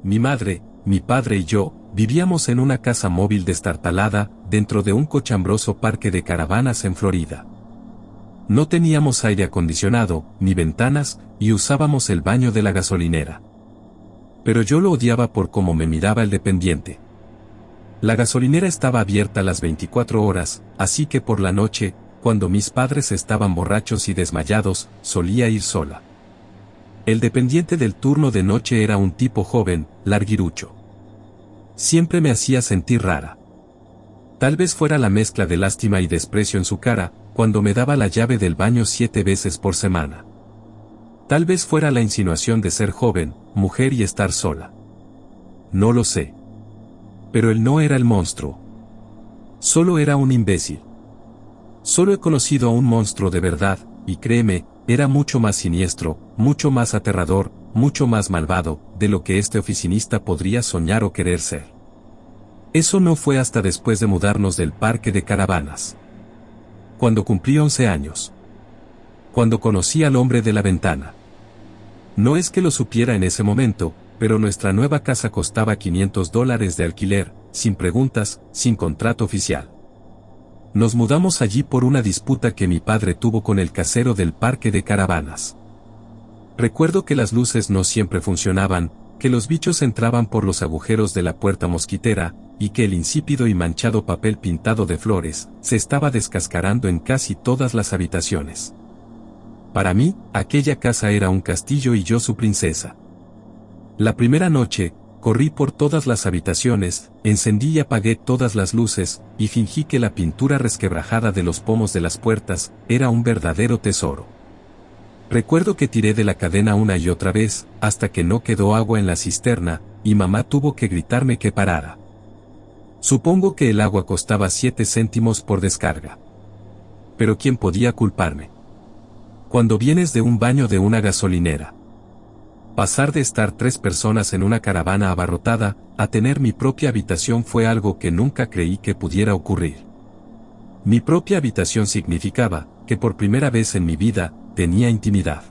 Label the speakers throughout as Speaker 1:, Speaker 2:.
Speaker 1: mi madre, mi padre y yo, vivíamos en una casa móvil destartalada, dentro de un cochambroso parque de caravanas en Florida. No teníamos aire acondicionado, ni ventanas, y usábamos el baño de la gasolinera. Pero yo lo odiaba por cómo me miraba el dependiente. La gasolinera estaba abierta las 24 horas, así que por la noche, cuando mis padres estaban borrachos y desmayados, solía ir sola. El dependiente del turno de noche era un tipo joven, larguirucho. Siempre me hacía sentir rara. Tal vez fuera la mezcla de lástima y desprecio en su cara, cuando me daba la llave del baño 7 veces por semana. Tal vez fuera la insinuación de ser joven, mujer y estar sola. No lo sé. Pero él no era el monstruo. Solo era un imbécil. Solo he conocido a un monstruo de verdad, y créeme, era mucho más siniestro, mucho más aterrador, mucho más malvado, de lo que este oficinista podría soñar o querer ser. Eso no fue hasta después de mudarnos del parque de caravanas. Cuando cumplí 11 años. Cuando conocí al hombre de la ventana. No es que lo supiera en ese momento, pero nuestra nueva casa costaba $500 de alquiler, sin preguntas, sin contrato oficial. Nos mudamos allí por una disputa que mi padre tuvo con el casero del parque de caravanas. Recuerdo que las luces no siempre funcionaban, que los bichos entraban por los agujeros de la puerta mosquitera, y que el insípido y manchado papel pintado de flores se estaba descascarando en casi todas las habitaciones. Para mí, aquella casa era un castillo y yo su princesa. La primera noche, corrí por todas las habitaciones, encendí y apagué todas las luces, y fingí que la pintura resquebrajada de los pomos de las puertas era un verdadero tesoro. Recuerdo que tiré de la cadena una y otra vez, hasta que no quedó agua en la cisterna, y mamá tuvo que gritarme que parara. Supongo que el agua costaba 7 céntimos por descarga. Pero ¿quién podía culparme? Cuando vienes de un baño de una gasolinera. Pasar de estar 3 personas en una caravana abarrotada, a tener mi propia habitación fue algo que nunca creí que pudiera ocurrir. Mi propia habitación significaba, que por primera vez en mi vida, tenía intimidad.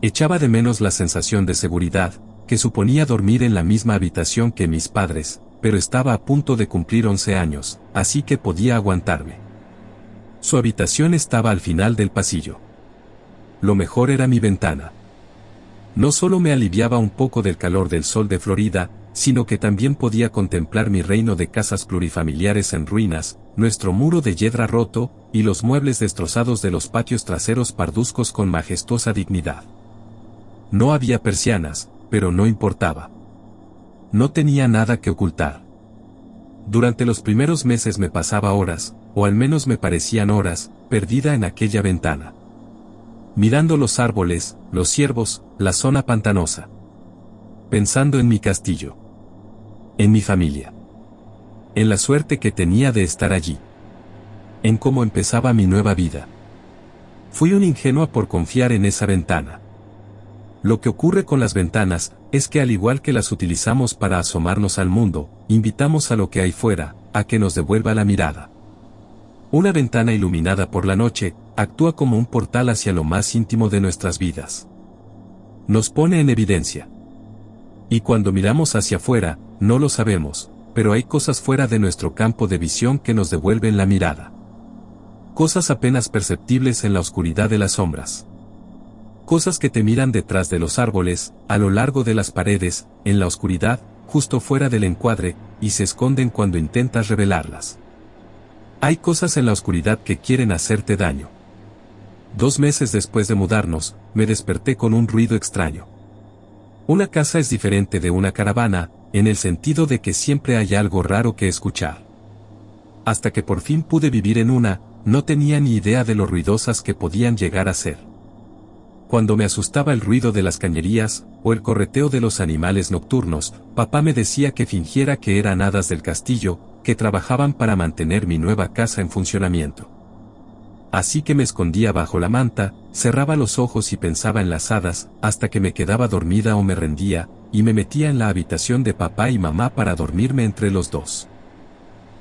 Speaker 1: Echaba de menos la sensación de seguridad, que suponía dormir en la misma habitación que mis padres, pero estaba a punto de cumplir 11 años, así que podía aguantarme. Su habitación estaba al final del pasillo. Lo mejor era mi ventana. No solo me aliviaba un poco del calor del sol de Florida, sino que también podía contemplar mi reino de casas plurifamiliares en ruinas, nuestro muro de yedra roto, y los muebles destrozados de los patios traseros parduzcos con majestuosa dignidad. No había persianas, pero no importaba. No tenía nada que ocultar. Durante los primeros meses me pasaba horas, o al menos me parecían horas, perdida en aquella ventana. Mirando los árboles, los ciervos, la zona pantanosa. Pensando en mi castillo. En mi familia. En la suerte que tenía de estar allí. En cómo empezaba mi nueva vida. Fui un ingenua por confiar en esa ventana. Lo que ocurre con las ventanas, es que al igual que las utilizamos para asomarnos al mundo, invitamos a lo que hay fuera, a que nos devuelva la mirada. Una ventana iluminada por la noche, actúa como un portal hacia lo más íntimo de nuestras vidas. Nos pone en evidencia. Y cuando miramos hacia afuera, no lo sabemos, pero hay cosas fuera de nuestro campo de visión que nos devuelven la mirada. Cosas apenas perceptibles en la oscuridad de las sombras. Cosas que te miran detrás de los árboles, a lo largo de las paredes, en la oscuridad, justo fuera del encuadre, y se esconden cuando intentas revelarlas. Hay cosas en la oscuridad que quieren hacerte daño. 2 meses después de mudarnos, me desperté con un ruido extraño. Una casa es diferente de una caravana, en el sentido de que siempre hay algo raro que escuchar. Hasta que por fin pude vivir en una, no tenía ni idea de lo ruidosas que podían llegar a ser. Cuando me asustaba el ruido de las cañerías, o el correteo de los animales nocturnos, papá me decía que fingiera que eran hadas del castillo, que trabajaban para mantener mi nueva casa en funcionamiento. Así que me escondía bajo la manta, cerraba los ojos y pensaba en las hadas, hasta que me quedaba dormida o me rendía, y me metía en la habitación de papá y mamá para dormirme entre los dos.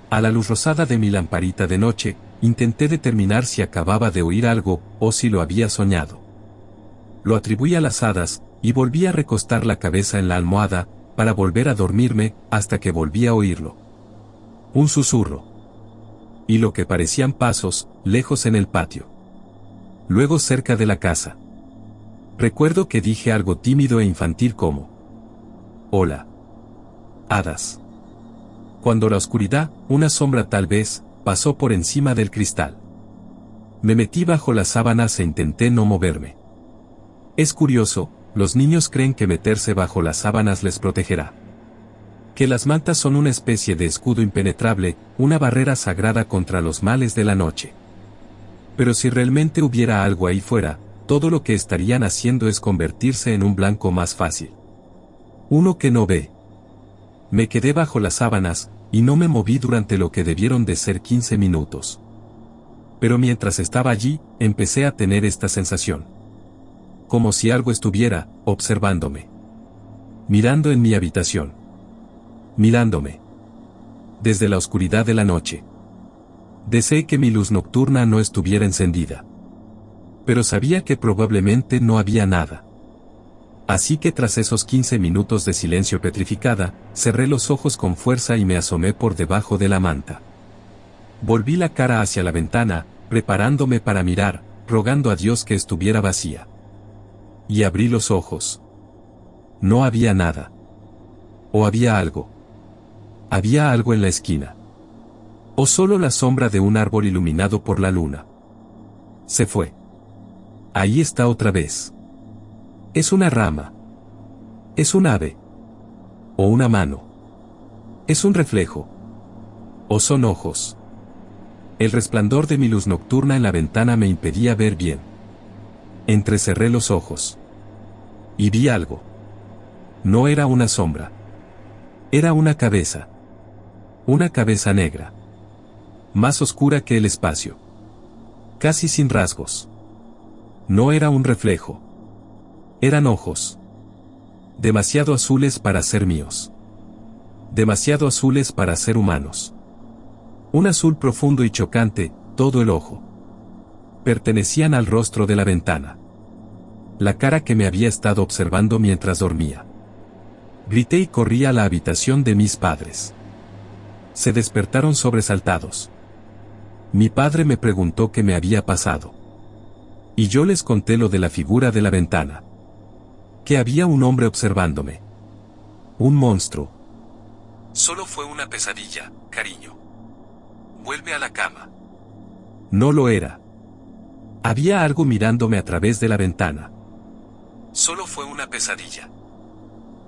Speaker 1: A la luz rosada de mi lamparita de noche, intenté determinar si acababa de oír algo, o si lo había soñado. Lo atribuí a las hadas, y volví a recostar la cabeza en la almohada, para volver a dormirme, hasta que volví a oírlo. Un susurro. Y lo que parecían pasos, lejos en el patio. Luego cerca de la casa. Recuerdo que dije algo tímido e infantil como: «Hola. Hadas». Cuando la oscuridad, una sombra tal vez, pasó por encima del cristal. Me metí bajo las sábanas e intenté no moverme. Es curioso, los niños creen que meterse bajo las sábanas les protegerá. Que las mantas son una especie de escudo impenetrable, una barrera sagrada contra los males de la noche. Pero si realmente hubiera algo ahí fuera, todo lo que estarían haciendo es convertirse en un blanco más fácil. Uno que no ve. Me quedé bajo las sábanas, y no me moví durante lo que debieron de ser 15 minutos. Pero mientras estaba allí, empecé a tener esta sensación. Como si algo estuviera, observándome. Mirando en mi habitación. Mirándome. Desde la oscuridad de la noche. Deseé que mi luz nocturna no estuviera encendida. Pero sabía que probablemente no había nada. Así que tras esos 15 minutos de silencio petrificada, cerré los ojos con fuerza y me asomé por debajo de la manta. Volví la cara hacia la ventana, preparándome para mirar, rogando a Dios que estuviera vacía. Y abrí los ojos. No había nada. ¿O había algo? ¿Había algo en la esquina? ¿O solo la sombra de un árbol iluminado por la luna? Se fue. Ahí está otra vez. Es una rama. Es un ave. O una mano. Es un reflejo. O son ojos. El resplandor de mi luz nocturna en la ventana me impedía ver bien. Entrecerré los ojos. Y vi algo. No era una sombra. Era una cabeza. Una cabeza negra. Más oscura que el espacio. Casi sin rasgos. No era un reflejo. Eran ojos. Demasiado azules para ser míos. Demasiado azules para ser humanos. Un azul profundo y chocante, todo el ojo. Pertenecían al rostro de la ventana. La cara que me había estado observando mientras dormía. Grité y corrí a la habitación de mis padres. Se despertaron sobresaltados. Mi padre me preguntó qué me había pasado. Y yo les conté lo de la figura de la ventana. Que había un hombre observándome. Un monstruo. Solo fue una pesadilla, cariño. Vuelve a la cama. No lo era. Había algo mirándome a través de la ventana. Solo fue una pesadilla.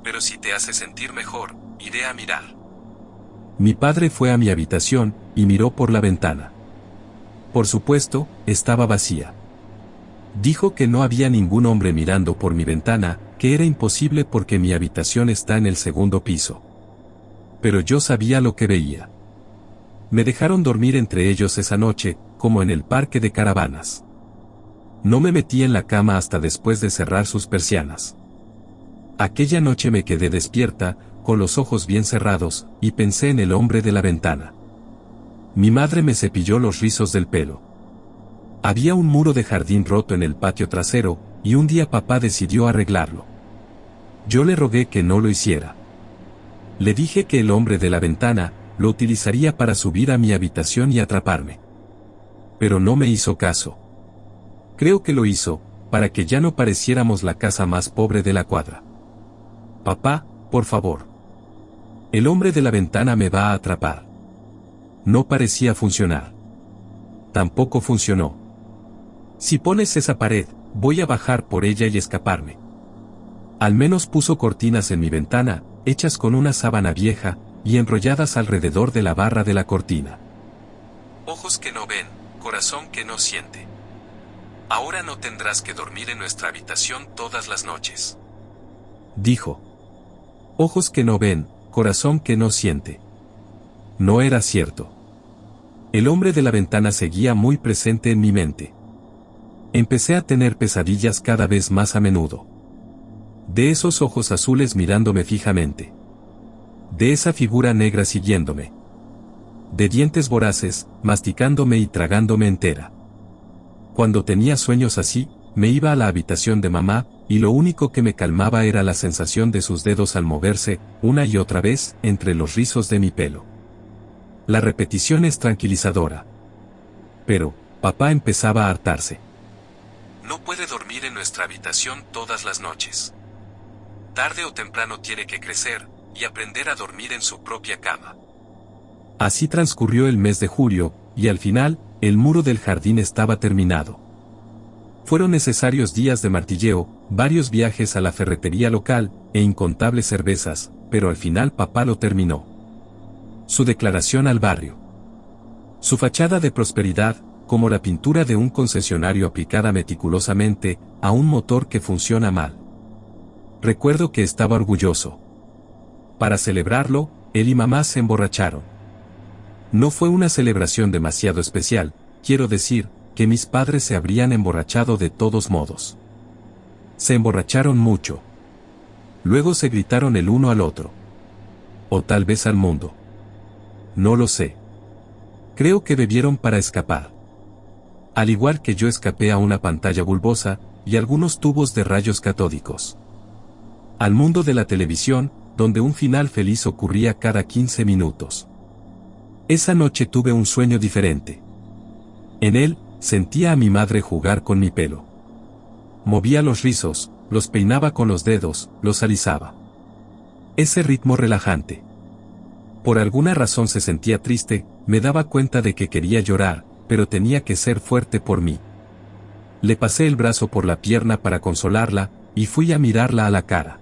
Speaker 1: Pero si te hace sentir mejor, iré a mirar. Mi padre fue a mi habitación, y miró por la ventana. Por supuesto, estaba vacía. Dijo que no había ningún hombre mirando por mi ventana, que era imposible porque mi habitación está en el segundo piso. Pero yo sabía lo que veía. Me dejaron dormir entre ellos esa noche, como en el parque de caravanas. No me metí en la cama hasta después de cerrar sus persianas. Aquella noche me quedé despierta, con los ojos bien cerrados, y pensé en el hombre de la ventana. Mi madre me cepilló los rizos del pelo. Había un muro de jardín roto en el patio trasero, y un día papá decidió arreglarlo. Yo le rogué que no lo hiciera. Le dije que el hombre de la ventana lo utilizaría para subir a mi habitación y atraparme. Pero no me hizo caso. Creo que lo hizo, para que ya no pareciéramos la casa más pobre de la cuadra. Papá, por favor. El hombre de la ventana me va a atrapar. No parecía funcionar. Tampoco funcionó. Si pones esa pared, voy a bajar por ella y escaparme. Al menos puso cortinas en mi ventana, hechas con una sábana vieja, y enrolladas alrededor de la barra de la cortina. Ojos que no ven, corazón que no siente. Ahora no tendrás que dormir en nuestra habitación todas las noches. Dijo. Ojos que no ven, corazón que no siente. No era cierto. El hombre de la ventana seguía muy presente en mi mente. Empecé a tener pesadillas cada vez más a menudo. De esos ojos azules mirándome fijamente. De esa figura negra siguiéndome. De dientes voraces, masticándome y tragándome entera. Cuando tenía sueños así, me iba a la habitación de mamá, y lo único que me calmaba era la sensación de sus dedos al moverse, una y otra vez, entre los rizos de mi pelo. La repetición es tranquilizadora. Pero, papá empezaba a hartarse. No puede dormir en nuestra habitación todas las noches. Tarde o temprano tiene que crecer, y aprender a dormir en su propia cama. Así transcurrió el mes de julio, y al final, el muro del jardín estaba terminado. Fueron necesarios días de martilleo, varios viajes a la ferretería local, e incontables cervezas, pero al final papá lo terminó. Su declaración al barrio. Su fachada de prosperidad, como la pintura de un concesionario aplicada meticulosamente, a un motor que funciona mal. Recuerdo que estaba orgulloso. Para celebrarlo, él y mamá se emborracharon. No fue una celebración demasiado especial, quiero decir, que mis padres se habrían emborrachado de todos modos. Se emborracharon mucho. Luego se gritaron el uno al otro. O tal vez al mundo. No lo sé. Creo que bebieron para escapar. Al igual que yo escapé a una pantalla bulbosa, y algunos tubos de rayos catódicos. Al mundo de la televisión, donde un final feliz ocurría cada 15 minutos. Esa noche tuve un sueño diferente. En él, sentía a mi madre jugar con mi pelo. Movía los rizos, los peinaba con los dedos, los alisaba. Ese ritmo relajante. Por alguna razón se sentía triste, me daba cuenta de que quería llorar, pero tenía que ser fuerte por mí. Le pasé el brazo por la pierna para consolarla, y fui a mirarla a la cara.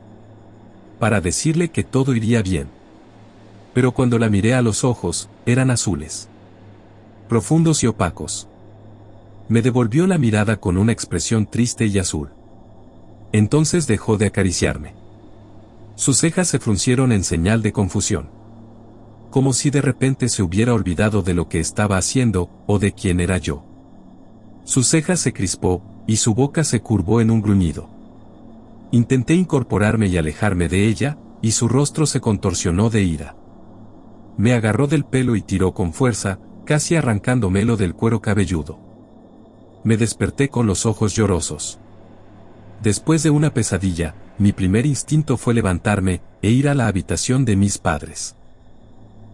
Speaker 1: Para decirle que todo iría bien. Pero cuando la miré a los ojos, eran azules. Profundos y opacos. Me devolvió la mirada con una expresión triste y azul. Entonces dejó de acariciarme. Sus cejas se fruncieron en señal de confusión. Como si de repente se hubiera olvidado de lo que estaba haciendo, o de quién era yo. Sus cejas se crispó, y su boca se curvó en un gruñido. Intenté incorporarme y alejarme de ella, y su rostro se contorsionó de ira. Me agarró del pelo y tiró con fuerza, casi arrancándomelo del cuero cabelludo. Me desperté con los ojos llorosos. Después de una pesadilla, mi primer instinto fue levantarme, e ir a la habitación de mis padres.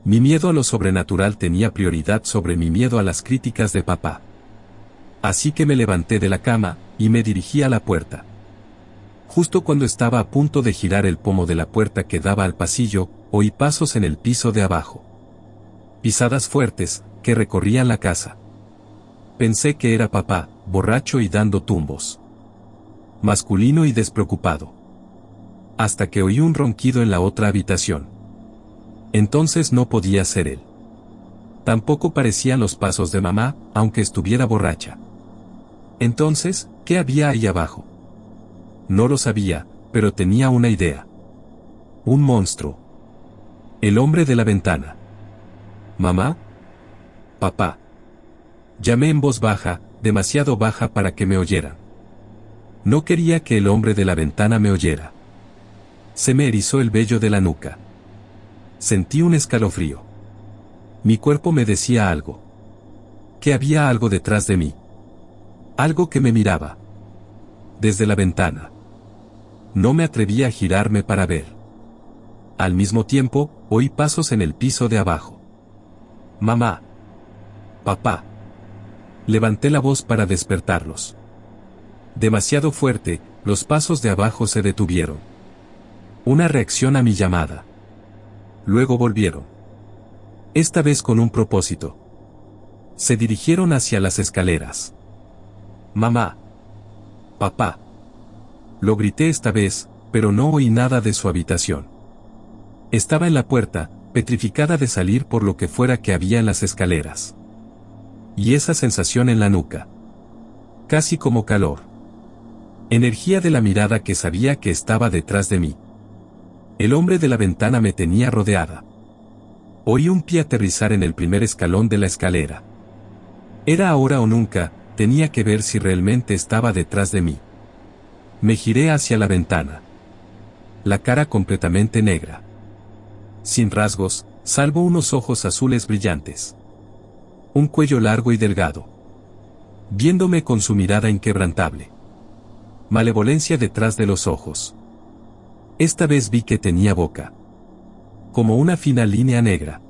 Speaker 1: Mi miedo a lo sobrenatural tenía prioridad sobre mi miedo a las críticas de papá. Así que me levanté de la cama, y me dirigí a la puerta. Justo cuando estaba a punto de girar el pomo de la puerta que daba al pasillo, oí pasos en el piso de abajo. Pisadas fuertes, que recorrían la casa. Pensé que era papá, borracho y dando tumbos. Masculino y despreocupado. Hasta que oí un ronquido en la otra habitación. Entonces no podía ser él. Tampoco parecían los pasos de mamá, aunque estuviera borracha. Entonces, ¿qué había ahí abajo? No lo sabía, pero tenía una idea. Un monstruo. El hombre de la ventana. ¿Mamá? Papá. Llamé en voz baja, demasiado baja para que me oyeran. No quería que el hombre de la ventana me oyera. Se me erizó el vello de la nuca. Sentí un escalofrío. Mi cuerpo me decía algo. Que había algo detrás de mí. Algo que me miraba. Desde la ventana. No me atrevía a girarme para ver. Al mismo tiempo, oí pasos en el piso de abajo. Mamá. Papá. Levanté la voz para despertarlos. Demasiado fuerte, los pasos de abajo se detuvieron. Una reacción a mi llamada. Luego volvieron. Esta vez con un propósito. Se dirigieron hacia las escaleras. Mamá. Papá. Lo grité esta vez, pero no oí nada de su habitación. Estaba en la puerta, petrificada de salir por lo que fuera que había en las escaleras. Y esa sensación en la nuca. Casi como calor. Energía de la mirada que sabía que estaba detrás de mí. El hombre de la ventana me tenía rodeada. Oí un pie aterrizar en el primer escalón de la escalera. Era ahora o nunca, tenía que ver si realmente estaba detrás de mí. Me giré hacia la ventana. La cara completamente negra. Sin rasgos, salvo unos ojos azules brillantes. Un cuello largo y delgado. Viéndome con su mirada inquebrantable. malevolencia detrás de los ojos. Esta vez vi que tenía boca. Como una fina línea negra.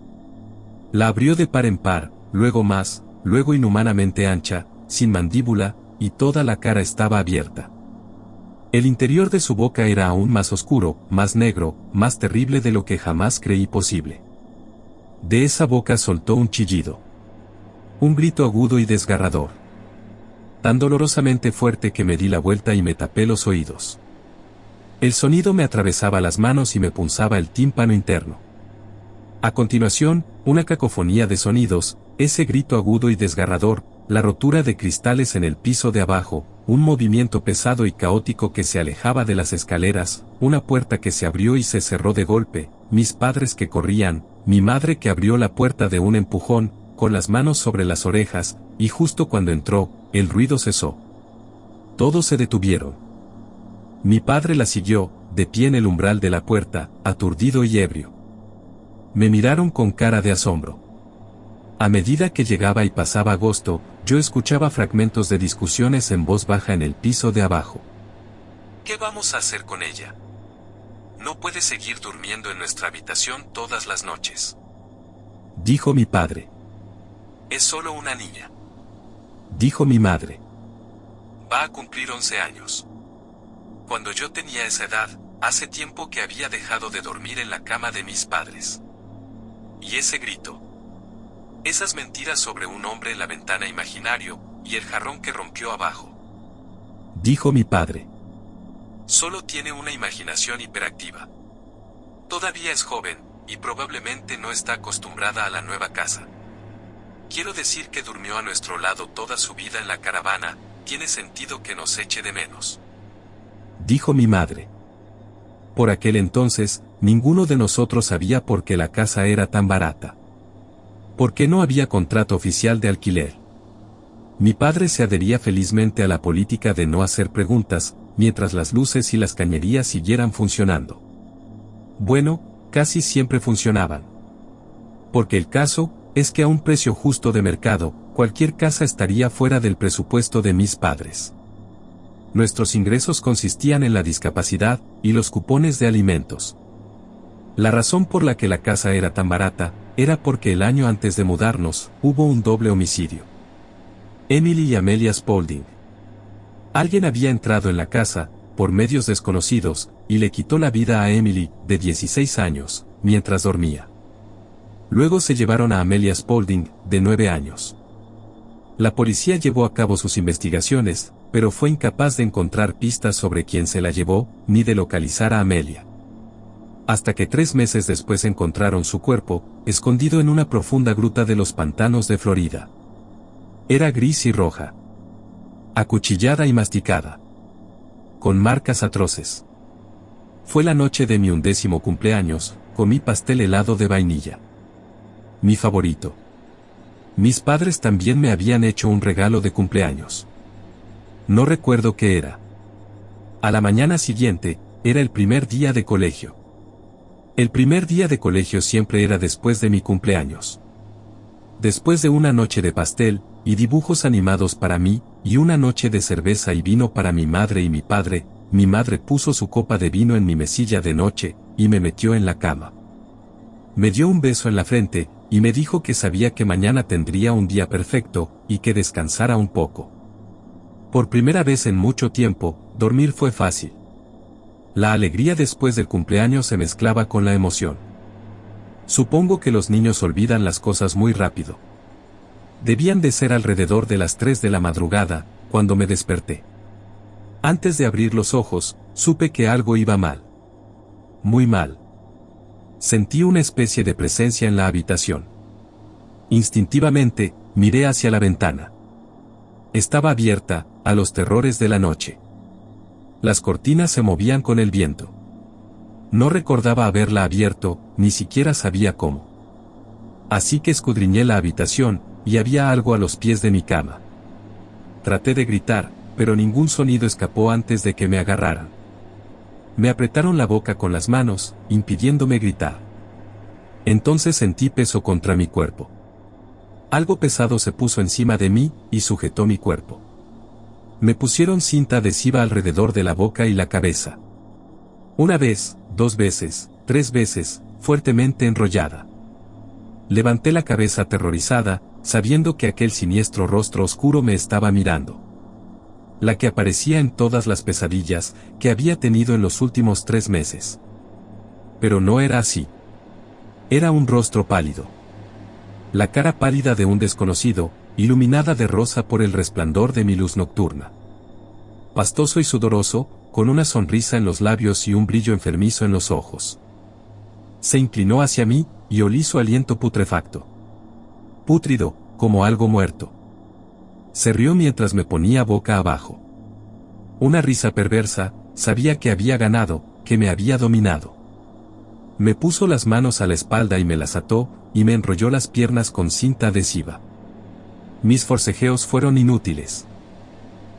Speaker 1: La abrió de par en par, luego más, luego inhumanamente ancha, sin mandíbula, y toda la cara estaba abierta. El interior de su boca era aún más oscuro, más negro, más terrible de lo que jamás creí posible. De esa boca soltó un chillido. Un grito agudo y desgarrador. Tan dolorosamente fuerte que me di la vuelta y me tapé los oídos. El sonido me atravesaba las manos y me punzaba el tímpano interno. A continuación, una cacofonía de sonidos, ese grito agudo y desgarrador, la rotura de cristales en el piso de abajo, un movimiento pesado y caótico que se alejaba de las escaleras, una puerta que se abrió y se cerró de golpe, mis padres que corrían, mi madre que abrió la puerta de un empujón, con las manos sobre las orejas, y justo cuando entró, el ruido cesó. Todos se detuvieron. Mi padre la siguió, de pie en el umbral de la puerta, aturdido y ebrio. Me miraron con cara de asombro. A medida que llegaba y pasaba agosto, yo escuchaba fragmentos de discusiones en voz baja en el piso de abajo. ¿Qué vamos a hacer con ella? No puede seguir durmiendo en nuestra habitación todas las noches, dijo mi padre. Es solo una niña, dijo mi madre. Va a cumplir 11 años. Cuando yo tenía esa edad, hace tiempo que había dejado de dormir en la cama de mis padres. Y ese grito. Esas mentiras sobre un hombre en la ventana imaginario, y el jarrón que rompió abajo. Dijo mi padre. Solo tiene una imaginación hiperactiva. Todavía es joven, y probablemente no está acostumbrada a la nueva casa. Quiero decir que durmió a nuestro lado toda su vida en la caravana, tiene sentido que nos eche de menos. Dijo mi madre. Por aquel entonces, ninguno de nosotros sabía por qué la casa era tan barata. Porque no había contrato oficial de alquiler. Mi padre se adhería felizmente a la política de no hacer preguntas, mientras las luces y las cañerías siguieran funcionando. Bueno, casi siempre funcionaban. Porque el caso es que a un precio justo de mercado, cualquier casa estaría fuera del presupuesto de mis padres. Nuestros ingresos consistían en la discapacidad y los cupones de alimentos. La razón por la que la casa era tan barata, era porque el año antes de mudarnos, hubo un doble homicidio. Emily y Amelia Spaulding. Alguien había entrado en la casa, por medios desconocidos, y le quitó la vida a Emily, de 16 años, mientras dormía. Luego se llevaron a Amelia Spaulding, de 9 años. La policía llevó a cabo sus investigaciones, pero fue incapaz de encontrar pistas sobre quién se la llevó, ni de localizar a Amelia. Hasta que 3 meses después encontraron su cuerpo, escondido en una profunda gruta de los pantanos de Florida. Era gris y roja. Acuchillada y masticada. Con marcas atroces. Fue la noche de mi 11º cumpleaños, comí pastel helado de vainilla. Mi favorito. Mis padres también me habían hecho un regalo de cumpleaños. No recuerdo qué era. A la mañana siguiente, era el primer día de colegio. El primer día de colegio siempre era después de mi cumpleaños. Después de una noche de pastel, y dibujos animados para mí, y una noche de cerveza y vino para mi madre y mi padre, mi madre puso su copa de vino en mi mesilla de noche, y me metió en la cama. Me dio un beso en la frente, y me dijo que sabía que mañana tendría un día perfecto, y que descansara un poco. Por primera vez en mucho tiempo, dormir fue fácil. La alegría después del cumpleaños se mezclaba con la emoción. Supongo que los niños olvidan las cosas muy rápido. Debían de ser alrededor de las 3 de la madrugada, cuando me desperté. Antes de abrir los ojos, supe que algo iba mal. Muy mal. Sentí una especie de presencia en la habitación. Instintivamente, miré hacia la ventana. Estaba abierta, a los terrores de la noche. Las cortinas se movían con el viento. No recordaba haberla abierto, ni siquiera sabía cómo. Así que escudriñé la habitación, y había algo a los pies de mi cama. Traté de gritar, pero ningún sonido escapó antes de que me agarraran. Me apretaron la boca con las manos, impidiéndome gritar. Entonces sentí peso contra mi cuerpo. Algo pesado se puso encima de mí, y sujetó mi cuerpo. Me pusieron cinta adhesiva alrededor de la boca y la cabeza. Una vez, 2 veces, 3 veces, fuertemente enrollada. Levanté la cabeza aterrorizada, sabiendo que aquel siniestro rostro oscuro me estaba mirando. La que aparecía en todas las pesadillas que había tenido en los últimos 3 meses. Pero no era así. Era un rostro pálido. La cara pálida de un desconocido, iluminada de rosa por el resplandor de mi luz nocturna. Pastoso y sudoroso, con una sonrisa en los labios y un brillo enfermizo en los ojos. Se inclinó hacia mí, y olí su aliento putrefacto. Pútrido, como algo muerto. Se rió mientras me ponía boca abajo. Una risa perversa, sabía que había ganado, que me había dominado. Me puso las manos a la espalda y me las ató, y me enrolló las piernas con cinta adhesiva. Mis forcejeos fueron inútiles.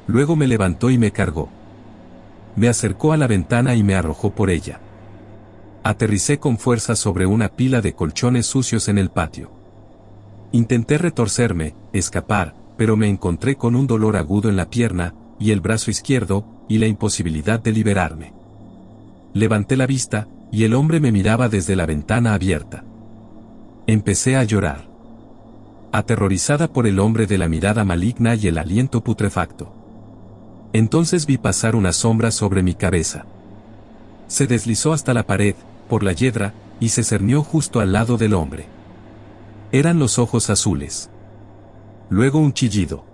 Speaker 1: Luego me levantó y me cargó. Me acercó a la ventana y me arrojó por ella. Aterricé con fuerza sobre una pila de colchones sucios en el patio. Intenté retorcerme, escapar, pero me encontré con un dolor agudo en la pierna, y el brazo izquierdo, y la imposibilidad de liberarme. Levanté la vista, y el hombre me miraba desde la ventana abierta. Empecé a llorar. Aterrorizada por el hombre de la mirada maligna y el aliento putrefacto. Entonces vi pasar una sombra sobre mi cabeza. Se deslizó hasta la pared, por la hiedra, y se cernió justo al lado del hombre. Eran los ojos azules. Luego un chillido.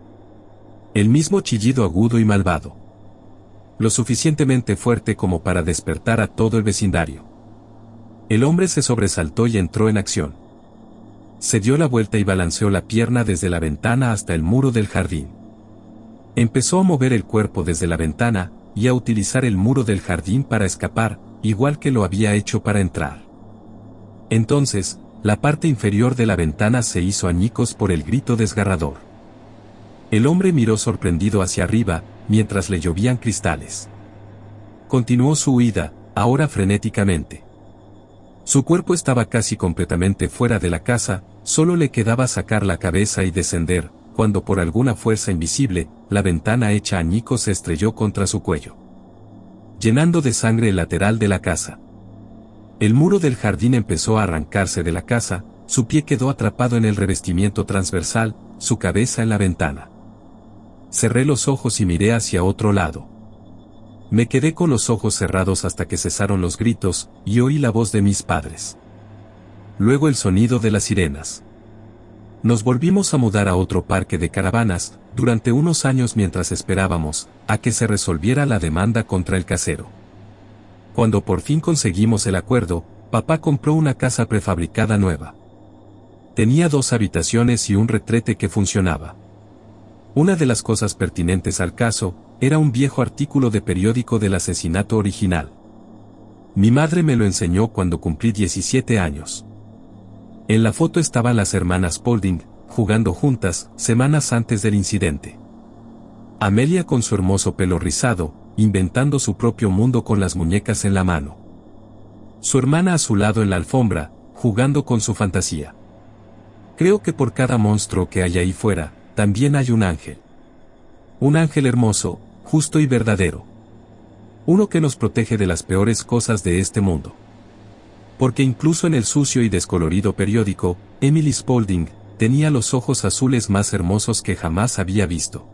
Speaker 1: El mismo chillido agudo y malvado. Lo suficientemente fuerte como para despertar a todo el vecindario. El hombre se sobresaltó y entró en acción. Se dio la vuelta y balanceó la pierna desde la ventana hasta el muro del jardín. Empezó a mover el cuerpo desde la ventana, y a utilizar el muro del jardín para escapar, igual que lo había hecho para entrar. Entonces, la parte inferior de la ventana se hizo añicos por el grito desgarrador. El hombre miró sorprendido hacia arriba, mientras le llovían cristales. Continuó su huida, ahora frenéticamente. Su cuerpo estaba casi completamente fuera de la casa, solo le quedaba sacar la cabeza y descender, cuando por alguna fuerza invisible, la ventana hecha añicos se estrelló contra su cuello, llenando de sangre el lateral de la casa. El muro del jardín empezó a arrancarse de la casa, su pie quedó atrapado en el revestimiento transversal, su cabeza en la ventana. Cerré los ojos y miré hacia otro lado. Me quedé con los ojos cerrados hasta que cesaron los gritos, y oí la voz de mis padres. Luego el sonido de las sirenas. Nos volvimos a mudar a otro parque de caravanas, durante unos años mientras esperábamos, a que se resolviera la demanda contra el casero. Cuando por fin conseguimos el acuerdo, papá compró una casa prefabricada nueva. Tenía 2 habitaciones y un retrete que funcionaba. Una de las cosas pertinentes al caso, era un viejo artículo de periódico del asesinato original. Mi madre me lo enseñó cuando cumplí 17 años. En la foto estaban las hermanas Paulding, jugando juntas, semanas antes del incidente. Amelia con su hermoso pelo rizado, inventando su propio mundo con las muñecas en la mano. Su hermana a su lado en la alfombra, jugando con su fantasía. Creo que por cada monstruo que hay ahí fuera, también hay un ángel. Un ángel hermoso, justo y verdadero. Uno que nos protege de las peores cosas de este mundo. Porque incluso en el sucio y descolorido periódico, Emily Spaulding tenía los ojos azules más hermosos que jamás había visto.